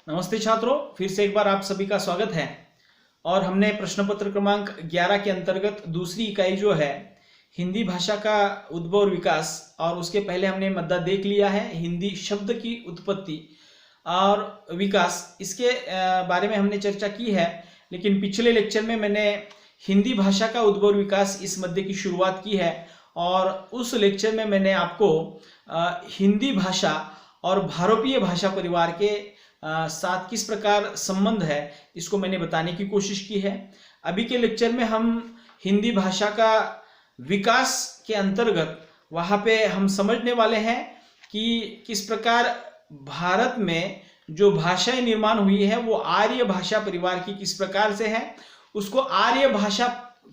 नमस्ते छात्रों, फिर से एक बार आप सभी का स्वागत है। और हमने प्रश्न पत्र क्रमांक 11 के अंतर्गत दूसरी इकाई जो है हिंदी भाषा का उद्भव और विकास, और उसके पहले हमने मुद्दा देख लिया है हिंदी शब्द की उत्पत्ति और विकास। इसके बारे में हमने चर्चा की है, लेकिन पिछले लेक्चर में मैंने हिंदी भाषा का उद्भव और विकास इस मुद्दे की शुरुआत की है। और उस लेक्चर में मैंने आपको हिंदी भाषा और भारतीय भाषा परिवार के साथ किस प्रकार संबंध है इसको मैंने बताने की कोशिश की है। अभी के लेक्चर में हम हिंदी भाषा का विकास के अंतर्गत वहाँ पे हम समझने वाले हैं कि किस प्रकार भारत में जो भाषाएं निर्माण हुई है वो आर्य भाषा परिवार की किस प्रकार से है, उसको आर्य भाषा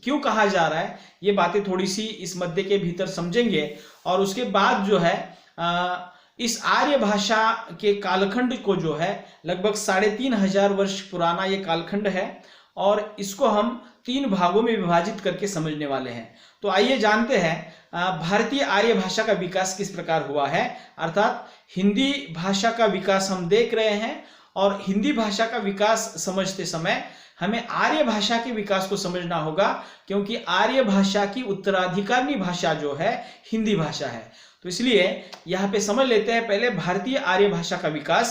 क्यों कहा जा रहा है, ये बातें थोड़ी सी इस मुद्दे के भीतर समझेंगे। और उसके बाद जो है इस आर्य भाषा के कालखंड को जो है लगभग 3500 वर्ष पुराना ये कालखंड है, और इसको हम 3 भागों में विभाजित करके समझने वाले हैं। तो आइए जानते हैं भारतीय आर्य भाषा का विकास किस प्रकार हुआ है। अर्थात हिंदी भाषा का विकास हम देख रहे हैं, और हिंदी भाषा का विकास समझते समय हमें आर्य भाषा के विकास को समझना होगा, क्योंकि आर्य भाषा की उत्तराधिकारी भाषा जो है हिंदी भाषा है। तो इसलिए यहाँ पे समझ लेते हैं पहले भारतीय आर्य भाषा का विकास।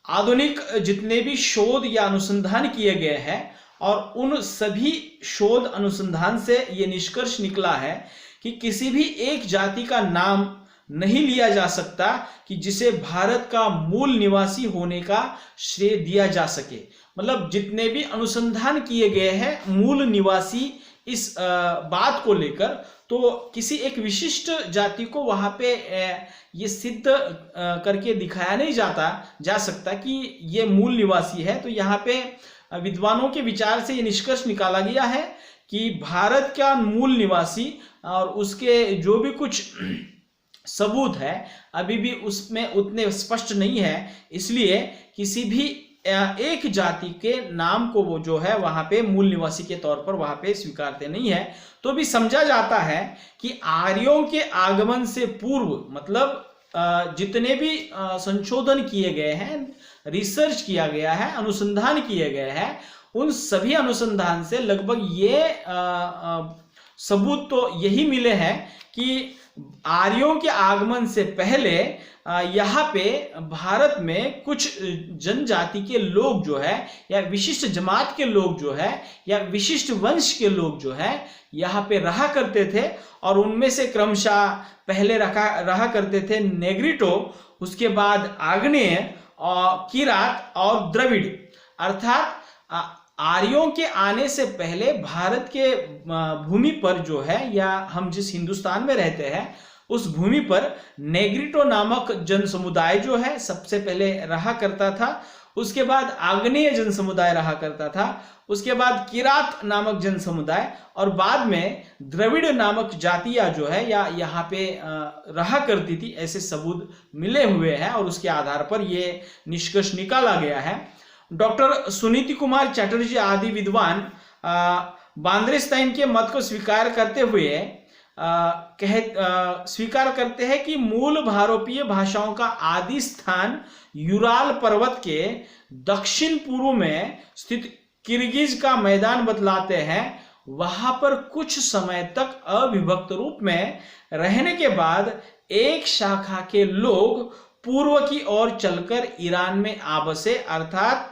आधुनिक जितने भी शोध या अनुसंधान किए गए हैं, और उन सभी शोध अनुसंधान से ये निष्कर्ष निकला है कि किसी भी एक जाति का नाम नहीं लिया जा सकता कि जिसे भारत का मूल निवासी होने का श्रेय दिया जा सके। मतलब जितने भी अनुसंधान किए गए हैं मूल निवासी इस बात को लेकर, तो किसी एक विशिष्ट जाति को वहां पे ये सिद्ध करके दिखाया नहीं जा सकता कि ये मूल निवासी है। तो यहाँ पे विद्वानों के विचार से ये निष्कर्ष निकाला गया है कि भारत का मूल निवासी, और उसके जो भी कुछ सबूत है अभी भी उसमें उतने स्पष्ट नहीं है, इसलिए किसी भी एक जाति के नाम को वो जो है वहां पे मूल निवासी के तौर पर वहां पे स्वीकारते नहीं है। तो भी समझा जाता है कि आर्यों के आगमन से पूर्व, मतलब जितने भी संशोधन किए गए हैं, रिसर्च किया गया है, अनुसंधान किए गए हैं, उन सभी अनुसंधान से लगभग ये सबूत तो यही मिले हैं कि आर्यों के आगमन से पहले यहाँ पे भारत में कुछ जनजाति के लोग जो है, या विशिष्ट जमात के लोग जो है, या विशिष्ट वंश के लोग जो है यहाँ पे रहा करते थे। और उनमें से क्रमशः पहले रहा करते थे नेग्रिटो, उसके बाद आग्नेय, और किरात और द्रविड़। अर्थात आर्यों के आने से पहले भारत के भूमि पर जो है, या हम जिस हिंदुस्तान में रहते हैं उस भूमि पर नेग्रिटो नामक जन समुदाय जो है सबसे पहले रहा करता था। उसके बाद आग्नेय जन समुदाय रहा करता था, उसके बाद किरात नामक जन समुदाय, और बाद में द्रविड़ नामक जातियां जो है या यहाँ पे रहा करती थी। ऐसे सबूत मिले हुए हैं, और उसके आधार पर ये निष्कर्ष निकाला गया है। डॉक्टर सुनीति कुमार चटर्जी आदि विद्वान बांद्रेस्टाइन के मत को स्वीकार करते हुए स्वीकार करते हैं कि मूल भारतीय भाषाओं का आदि स्थान यूराल पर्वत के दक्षिण पूर्व में स्थित किर्गिज का मैदान बतलाते हैं। वहां पर कुछ समय तक अविभक्त रूप में रहने के बाद एक शाखा के लोग पूर्व की ओर चलकर ईरान में आ बसे। अर्थात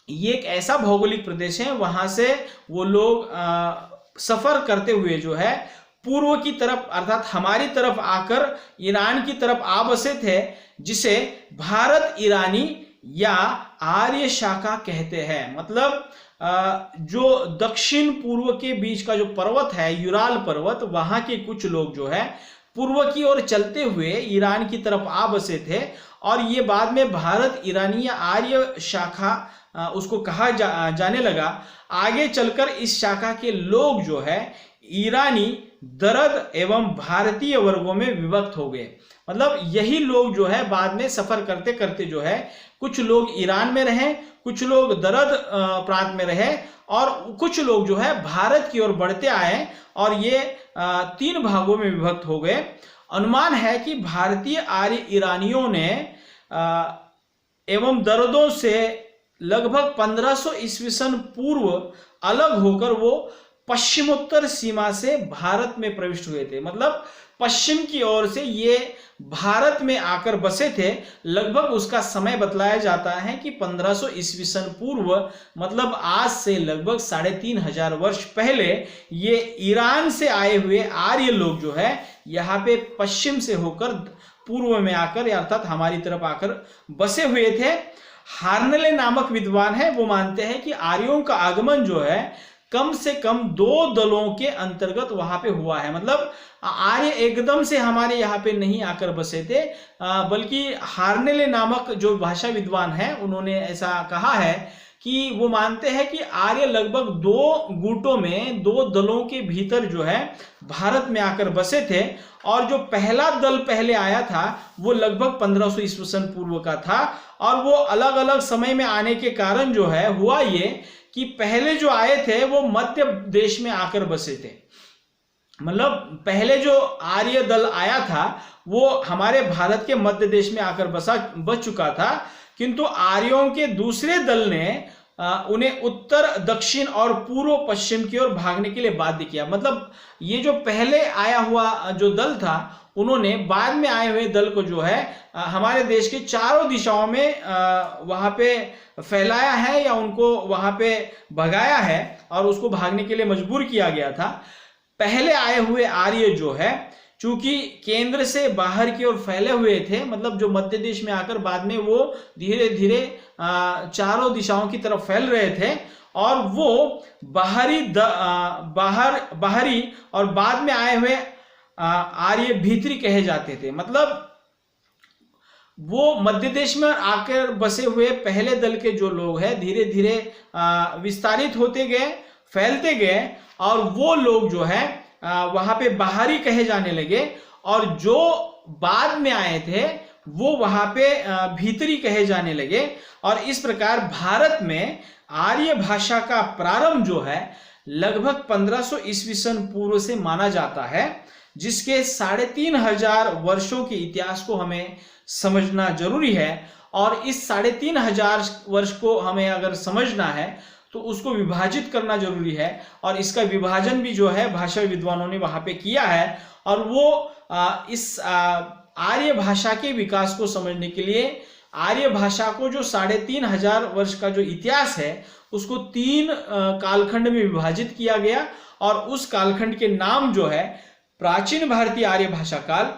ये एक ऐसा भौगोलिक प्रदेश है, वहां से वो लोग सफर करते हुए जो है पूर्व की तरफ, अर्थात हमारी तरफ आकर ईरान की तरफ आ बसे थे, जिसे भारत ईरानी या आर्य शाखा कहते हैं। मतलब जो दक्षिण पूर्व के बीच का जो पर्वत है यूराल पर्वत, वहां के कुछ लोग जो है पूर्व की ओर चलते हुए ईरान की तरफ आ बसे थे, और ये बाद में भारत ईरानी या आर्य शाखा उसको कहा जाने लगा। आगे चलकर इस शाखा के लोग जो है ईरानी, दरद एवं भारतीय वर्गों में विभक्त हो गए। मतलब यही लोग जो है बाद में सफर करते करते जो है कुछ लोग ईरान में रहे, कुछ लोग दरद प्रांत में रहे, और कुछ लोग जो है भारत की ओर बढ़ते आए, और ये 3 भागों में विभक्त हो गए। अनुमान है कि भारतीय आर्य ईरानियों ने एवं दर्दों से लगभग 1500 ईस्वी सन पूर्व अलग होकर वो पश्चिमोत्तर सीमा से भारत में प्रविष्ट हुए थे। मतलब पश्चिम की ओर से ये भारत में आकर बसे थे। लगभग उसका समय बतलाया जाता है कि 1500 ईस्वी सन पूर्व, मतलब आज से लगभग 3500 वर्ष पहले ये ईरान से आए हुए आर्य लोग जो है यहाँ पे पश्चिम से होकर पूर्व में आकर अर्थात हमारी तरफ आकर बसे हुए थे। हार्नेले नामक विद्वान है, वो मानते हैं कि आर्यों का आगमन जो है कम से कम 2 दलों के अंतर्गत वहां पे हुआ है। मतलब आर्य एकदम से हमारे यहाँ पे नहीं आकर बसे थे, बल्कि हार्नेले नामक जो भाषा विद्वान है उन्होंने ऐसा कहा है कि वो मानते हैं कि आर्य लगभग 2 गुटों में 2 दलों के भीतर जो है भारत में आकर बसे थे। और जो पहला दल पहले आया था वो लगभग 1500 ईस्वी सन पूर्व का था। और वो अलग अलग समय में आने के कारण जो है हुआ ये कि पहले जो आए थे वो मध्य देश में आकर बसे थे। मतलब पहले जो आर्य दल आया था वो हमारे भारत के मध्य देश में आकर बस चुका था, किंतु आर्यों के दूसरे दल ने उन्हें उत्तर, दक्षिण और पूर्व पश्चिम की ओर भागने के लिए बाध्य किया। मतलब ये जो पहले आया हुआ जो दल था उन्होंने बाद में आए हुए दल को जो है हमारे देश के चारों दिशाओं में वहां पे फैलाया है या उनको वहां पे भगाया है और उसको भागने के लिए मजबूर किया गया था। पहले आए हुए आर्य जो है चूंकि केंद्र से बाहर की ओर फैले हुए थे, मतलब जो मध्य देश में आकर बाद में वो धीरे धीरे चारों दिशाओं की तरफ फैल रहे थे और वो बाहरी और बाद में आए हुए आर्य भीतरी कहे जाते थे। मतलब वो मध्य देश में आकर बसे हुए पहले दल के जो लोग हैं धीरे धीरे विस्तारित होते गए, फैलते गए और वो लोग जो है वहां पे बाहरी कहे जाने लगे और जो बाद में आए थे वो वहां पे भीतरी कहे जाने लगे। और इस प्रकार भारत में आर्य भाषा का प्रारंभ जो है लगभग 1500 ईस्वी सन पूर्व से माना जाता है, जिसके 3500 वर्षों के इतिहास को हमें समझना जरूरी है। और इस 3500 वर्ष को हमें अगर समझना है तो उसको विभाजित करना जरूरी है और इसका विभाजन भी जो है भाषा विद्वानों ने वहां पे किया है। और वो इस आर्य भाषा के विकास को समझने के लिए आर्य भाषा को जो 3500 वर्ष का जो इतिहास है उसको 3 कालखंड में विभाजित किया गया और उस कालखंड के नाम जो है प्राचीन भारतीय आर्य भाषा काल,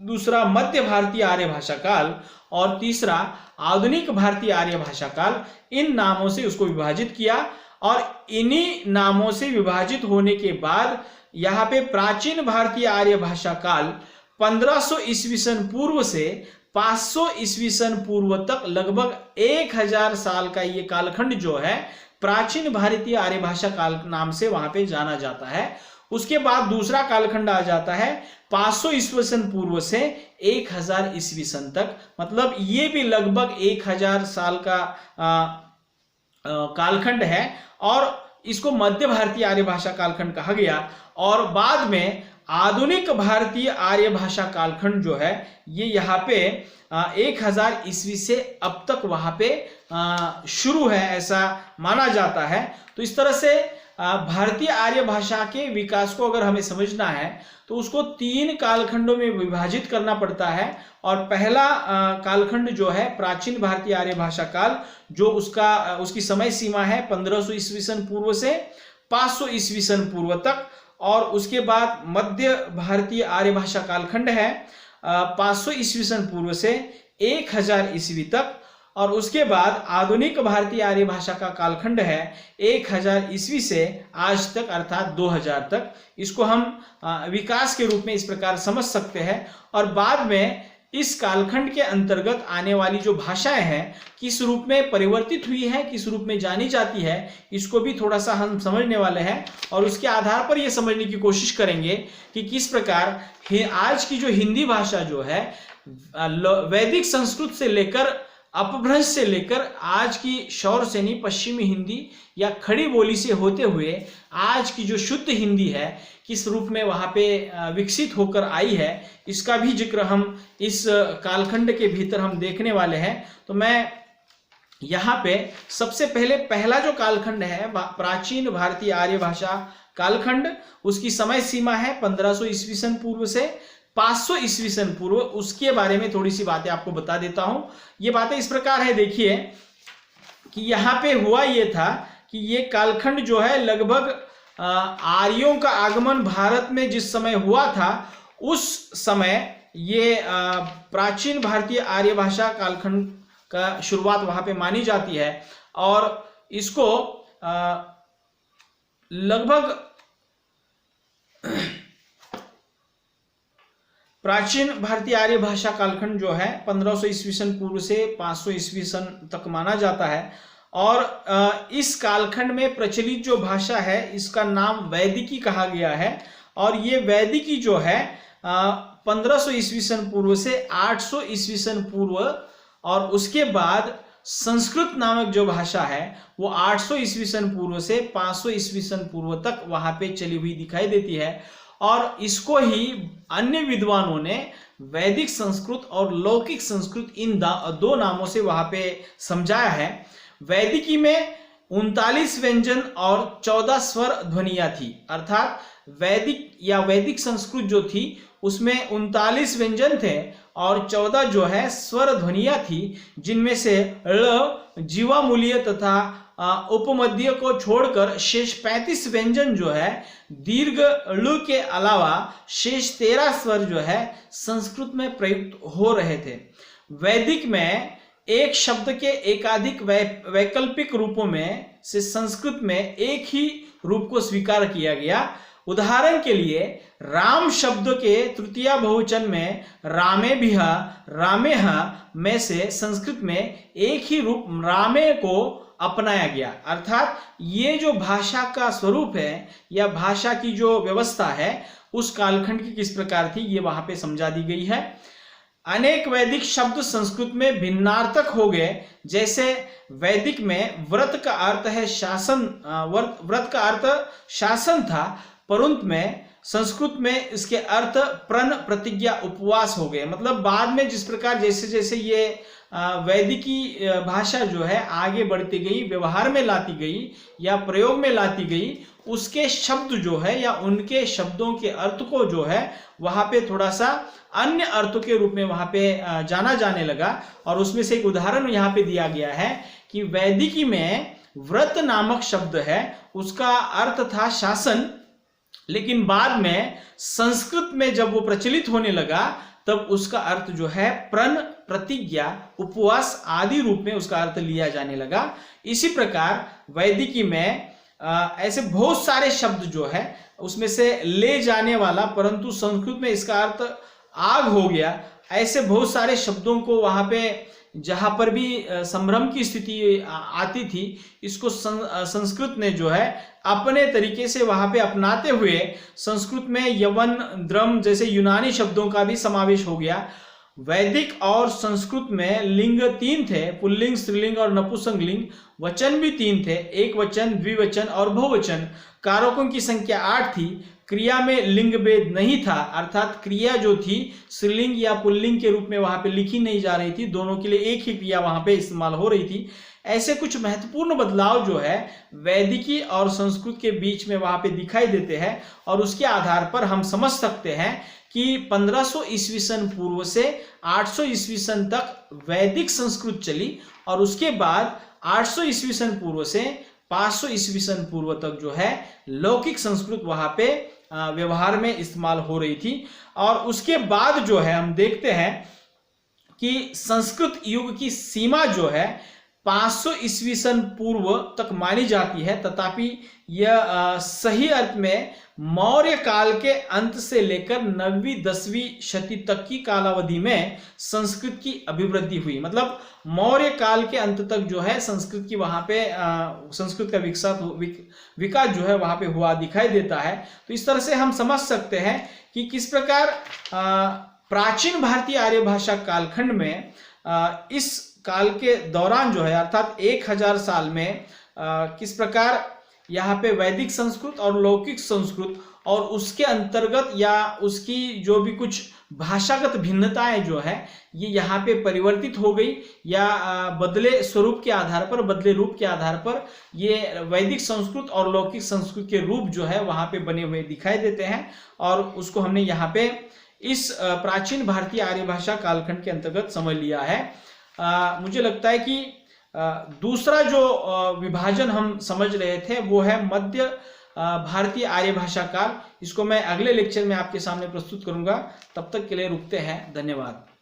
दूसरा मध्य भारतीय आर्य भाषा काल और तीसरा आधुनिक भारतीय आर्य भाषा काल, इन नामों से उसको विभाजित किया। और इन्हीं नामों से विभाजित होने के बाद यहाँ पे प्राचीन भारतीय आर्य भाषा काल 1500 ईस्वी सन पूर्व से 500 ईस्वी सन पूर्व तक लगभग 1000 साल का ये कालखंड जो है प्राचीन भारतीय आर्य भाषा काल नाम से वहां पे जाना जाता है। उसके बाद दूसरा कालखंड आ जाता है 500 ईस्वी सन पूर्व से 1000 ईस्वी सन तक। मतलब ये भी लगभग 1000 साल का कालखंड है और इसको मध्य भारतीय आर्य भाषा कालखंड कहा गया। और बाद में आधुनिक भारतीय आर्य भाषा कालखंड जो है ये यहाँ पे 1000 ईस्वी से अब तक वहां पे शुरू है, ऐसा माना जाता है। तो इस तरह से भारतीय आर्य भाषा के विकास को अगर हमें समझना है तो उसको 3 कालखंडों में विभाजित करना पड़ता है। और पहला कालखंड जो है प्राचीन भारतीय आर्य भाषा काल, जो उसकी समय सीमा है 1500 ईस्वी सन पूर्व से 500 ईस्वी सन पूर्व तक। और उसके बाद मध्य भारतीय आर्य भाषा कालखंड है 500 ईस्वी सन पूर्व से 1000 ईस्वी तक। और उसके बाद आधुनिक भारतीय आर्य भाषा का कालखंड है 1000 ईस्वी से आज तक अर्थात 2000 तक। इसको हम विकास के रूप में इस प्रकार समझ सकते हैं। और बाद में इस कालखंड के अंतर्गत आने वाली जो भाषाएं हैं किस रूप में परिवर्तित हुई है, किस रूप में जानी जाती है, इसको भी थोड़ा सा हम समझने वाले हैं। और उसके आधार पर यह समझने की कोशिश करेंगे कि किस प्रकार आज की जो हिंदी भाषा जो है वैदिक संस्कृत से लेकर अपभ्रंश से लेकर आज की शौरसेनी पश्चिमी हिंदी या खड़ी बोली से होते हुए आज की जो शुद्ध हिंदी है किस रूप में वहां पे विकसित होकर आई है, इसका भी जिक्र हम इस कालखंड के भीतर हम देखने वाले हैं। तो मैं यहाँ पे सबसे पहले पहला जो कालखंड है प्राचीन भारतीय आर्य भाषा कालखंड, उसकी समय सीमा है 1500 ईस्वी सन पूर्व से 500 ईस्वी सन पूर्व। उसके बारे में थोड़ी सी बातें आपको बता देता हूं। ये बातें इस प्रकार है, देखिए कि यहाँ पे हुआ ये था कि ये कालखंड जो है लगभग आर्यों का आगमन भारत में जिस समय हुआ था उस समय ये प्राचीन भारतीय आर्य भाषा कालखंड का शुरुआत वहां पे मानी जाती है। और इसको लगभग प्राचीन भारतीय आर्य भाषा कालखंड जो है 1500 ईस्वी सन पूर्व से 500 ईस्वी सन तक माना जाता है। और इस कालखंड में प्रचलित जो भाषा है इसका नाम वैदिकी कहा गया है। और ये वैदिकी जो है 1500 ईस्वी सन पूर्व से 800 ईस्वी सन पूर्व, और उसके बाद संस्कृत नामक जो भाषा है वो 800 ईस्वी सन पूर्व से 500 ईस्वी सन पूर्व तक वहां पे चली हुई दिखाई देती है। और इसको ही अन्य विद्वानों ने वैदिक संस्कृत और लौकिक संस्कृत इन दो नामों से वहां पे समझाया है। वैदिकी में 39 व्यंजन और 14 स्वर ध्वनियां थी, अर्थात वैदिक या वैदिक संस्कृत जो थी उसमें 39 व्यंजन थे और 14 जो है स्वर ध्वनियां थी, जिनमें से ळ, जीवामूलीय तथा उपमध्य को छोड़कर शेष 35 व्यंजन जो है दीर्घ ळ के अलावा शेष 13 स्वर जो है संस्कृत में प्रयुक्त हो रहे थे। वैदिक में एक शब्द के एकाधिक वैकल्पिक रूपों में से संस्कृत में एक ही रूप को स्वीकार किया गया। उदाहरण के लिए राम शब्द के तृतीया बहुवचन में रामेभिः, रामेह में से संस्कृत में एक ही रूप रामे को अपनाया गया। अर्थात ये जो भाषा का स्वरूप है या भाषा की जो व्यवस्था है उस कालखंड की किस प्रकार थी ये वहां पे समझा दी गई है। अनेक वैदिक शब्द संस्कृत में भिन्नार्थक हो गए। जैसे वैदिक में व्रत का अर्थ है शासन, व्रत का अर्थ शासन था, परंतु में संस्कृत में इसके अर्थ प्रण, प्रतिज्ञा, उपवास हो गए। मतलब बाद में जिस प्रकार जैसे जैसे ये वैदिकी भाषा जो है आगे बढ़ती गई, व्यवहार में लाती गई या प्रयोग में लाती गई, उसके शब्द जो है या उनके शब्दों के अर्थ को जो है वहां पे थोड़ा सा अन्य अर्थों के रूप में वहां पे जाना जाने लगा। और उसमें से एक उदाहरण यहाँ पे दिया गया है कि वैदिकी में व्रत नामक शब्द है, उसका अर्थ था शासन, लेकिन बाद में संस्कृत में जब वो प्रचलित होने लगा तब उसका अर्थ जो है प्रण, प्रतिज्ञा, उपवास आदि रूप में उसका अर्थ लिया जाने लगा। इसी प्रकार वैदिकी में ऐसे बहुत सारे शब्द जो है उसमें से ले जाने वाला, परंतु संस्कृत में इसका अर्थ आग हो गया, ऐसे बहुत सारे शब्दों को वहां पे जहां पर भी संभ्रम की स्थिति आती थी इसको संस्कृत ने जो है अपने तरीके से वहां पे अपनाते हुए संस्कृत में यवन, द्रम जैसे यूनानी शब्दों का भी समावेश हो गया। वैदिक और संस्कृत में लिंग 3 थे, पुल्लिंग, स्त्रीलिंग और नपुंसकलिंग। वचन भी 3 थे, एक वचन, द्विवचन और बहुवचन। कारकों की संख्या 8 थी। क्रिया में लिंग भेद नहीं था, अर्थात क्रिया जो थी स्त्रीलिंग या पुल्लिंग के रूप में वहां पे लिखी नहीं जा रही थी, दोनों के लिए एक ही क्रिया वहां पे इस्तेमाल हो रही थी। ऐसे कुछ महत्वपूर्ण बदलाव जो है वैदिकी और संस्कृत के बीच में वहां पे दिखाई देते हैं और उसके आधार पर हम समझ सकते हैं कि 1500 ईस्वी सन पूर्व से 800 ईस्वी सन तक वैदिक संस्कृत चली और उसके बाद 800 ईस्वी सन पूर्व से 500 ईस्वी सन पूर्व तक जो है लौकिक संस्कृत वहां पे व्यवहार में इस्तेमाल हो रही थी। और उसके बाद जो है हम देखते हैं कि संस्कृत युग की सीमा जो है 500 ईस्वी सन पूर्व तक मानी जाती है, तथापि यह सही अर्थ में मौर्य काल के अंत से लेकर 9वीं 10वीं शती तक की कालावधि में संस्कृत की अभिवृद्धि हुई। मतलब मौर्य काल के अंत तक जो है संस्कृत की वहां पे संस्कृत का विकास जो है वहां पे हुआ दिखाई देता है। तो इस तरह से हम समझ सकते हैं कि किस प्रकार प्राचीन भारतीय आर्य भाषा कालखंड में इस काल के दौरान जो है अर्थात 1000 साल में किस प्रकार यहाँ पे वैदिक संस्कृत और लौकिक संस्कृत और उसके अंतर्गत या उसकी जो भी कुछ भाषागत भिन्नताएं जो है ये यहाँ पे परिवर्तित हो गई या बदले स्वरूप के आधार पर, बदले रूप के आधार पर ये वैदिक संस्कृत और लौकिक संस्कृत के रूप जो है वहाँ पे बने हुए दिखाई देते हैं। और उसको हमने यहाँ पे इस प्राचीन भारतीय आर्य भाषा कालखंड के अंतर्गत समझ लिया है। मुझे लगता है कि दूसरा जो विभाजन हम समझ रहे थे वो है मध्य भारतीय आर्य भाषा काल। इसको मैं अगले लेक्चर में आपके सामने प्रस्तुत करूंगा। तब तक के लिए रुकते हैं। धन्यवाद।